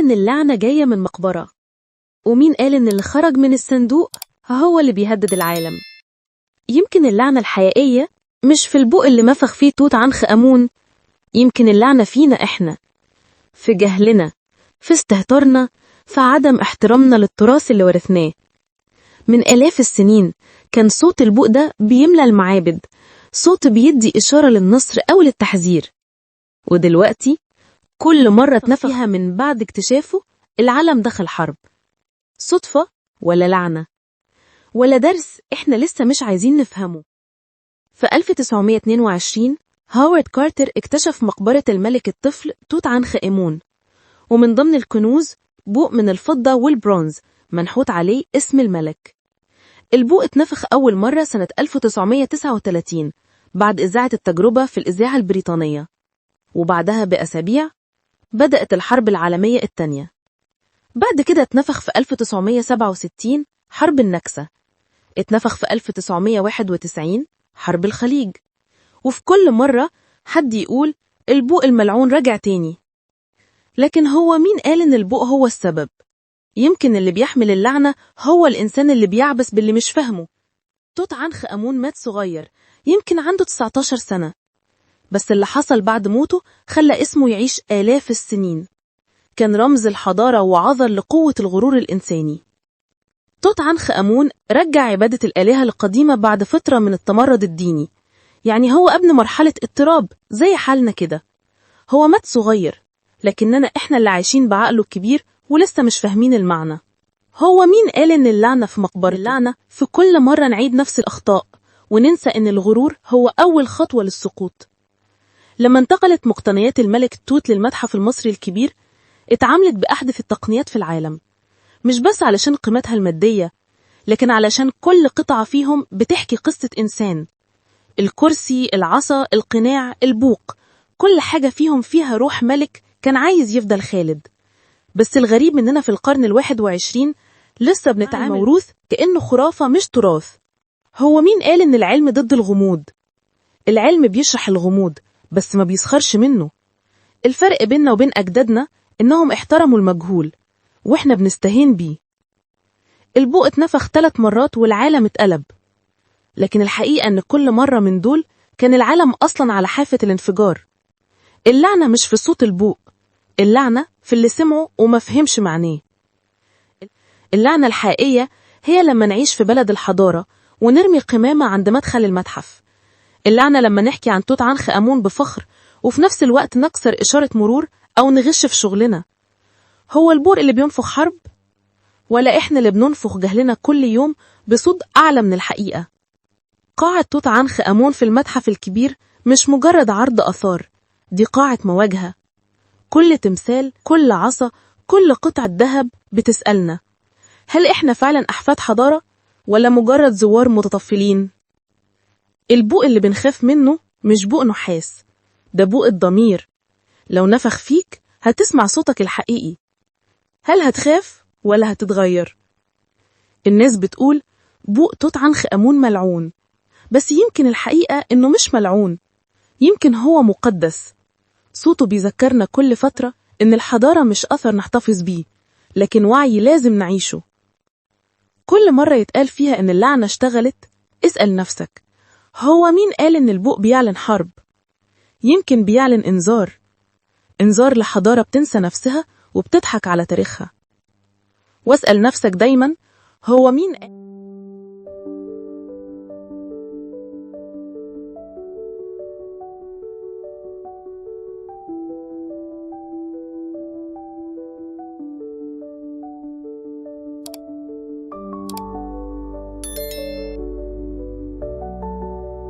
إن اللعنة جاية من مقبرة؟ ومين قال إن اللي خرج من الصندوق هو اللي بيهدد العالم؟ يمكن اللعنة الحقيقية مش في البوق اللي نفخ فيه توت عنخ آمون، يمكن اللعنة فينا إحنا، في جهلنا، في استهتارنا، في عدم احترامنا للتراث اللي ورثناه. من آلاف السنين كان صوت البوق ده بيملى المعابد، صوت بيدي إشارة للنصر أو للتحذير. ودلوقتي كل مرة اتنفخها من بعد اكتشافه العالم دخل حرب. صدفة ولا لعنة؟ ولا درس إحنا لسه مش عايزين نفهمه؟ في 1922 هاورد كارتر اكتشف مقبرة الملك الطفل توت عنخ آمون، ومن ضمن الكنوز بوق من الفضة والبرونز منحوت عليه اسم الملك. البوق اتنفخ أول مرة سنة 1939 بعد إذاعة التجربة في الإذاعة البريطانية، وبعدها بأسابيع بدأت الحرب العالمية الثانية. بعد كده اتنفخ في 1967 حرب النكسة، اتنفخ في 1991 حرب الخليج، وفي كل مرة حد يقول البوق الملعون رجع تاني. لكن هو مين قال إن البوق هو السبب؟ يمكن اللي بيحمل اللعنة هو الإنسان اللي بيعبس باللي مش فهمه. توت عنخ آمون مات صغير، يمكن عنده 19 سنة، بس اللي حصل بعد موته خلى اسمه يعيش آلاف السنين. كان رمز الحضارة وعذر لقوة الغرور الإنساني. توت عنخ آمون رجع عبادة الآلهة القديمة بعد فترة من التمرد الديني، يعني هو ابن مرحلة اضطراب زي حالنا كده. هو مات صغير، لكننا إحنا اللي عايشين بعقله الكبير ولسه مش فاهمين المعنى. هو مين قال إن اللعنة في مقبرة؟ اللعنة في كل مرة نعيد نفس الأخطاء وننسى إن الغرور هو أول خطوة للسقوط. لما انتقلت مقتنيات الملك توت للمتحف المصري الكبير، اتعاملت بأحدث التقنيات في العالم، مش بس علشان قيمتها المادية، لكن علشان كل قطعة فيهم بتحكي قصة إنسان. الكرسي، العصا، القناع، البوق، كل حاجة فيهم فيها روح ملك كان عايز يفضل خالد. بس الغريب مننا في القرن 21 لسه بنتعامل موروث كأنه خرافة مش تراث. هو مين قال إن العلم ضد الغموض؟ العلم بيشرح الغموض بس ما بيسخرش منه. الفرق بيننا وبين أجدادنا إنهم احترموا المجهول وإحنا بنستهين بيه. البوق اتنفخ 3 مرات والعالم اتقلب، لكن الحقيقة إن كل مرة من دول كان العالم أصلا على حافة الانفجار. اللعنة مش في صوت البوق، اللعنة في اللي سمعه وما فهمش معناه. اللعنة الحقيقية هي لما نعيش في بلد الحضارة ونرمي قمامة عند مدخل المتحف. اللعنة لما نحكي عن توت عنخ آمون بفخر وفي نفس الوقت نكسر إشارة مرور أو نغش في شغلنا. هو البور اللي بينفخ حرب؟ ولا إحنا اللي بننفخ جهلنا كل يوم بصوت أعلى من الحقيقة؟ قاعة توت عنخ آمون في المتحف الكبير مش مجرد عرض آثار، دي قاعة مواجهة. كل تمثال، كل عصا، كل قطعة ذهب بتسألنا: هل إحنا فعلا أحفاد حضارة ولا مجرد زوار متطفلين؟ البوق اللي بنخاف منه مش بوق نحاس، ده بوق الضمير. لو نفخ فيك هتسمع صوتك الحقيقي. هل هتخاف ولا هتتغير؟ الناس بتقول بوق توت عنخ آمون ملعون، بس يمكن الحقيقة إنه مش ملعون، يمكن هو مقدس. صوته بيذكرنا كل فترة إن الحضارة مش أثر نحتفظ بيه، لكن وعي لازم نعيشه. كل مرة يتقال فيها إن اللعنة اشتغلت، اسأل نفسك: هو مين قال إن البوق بيعلن حرب؟ يمكن بيعلن إنذار، إنذار لحضارة بتنسى نفسها وبتضحك على تاريخها. واسأل نفسك دايما: هو مين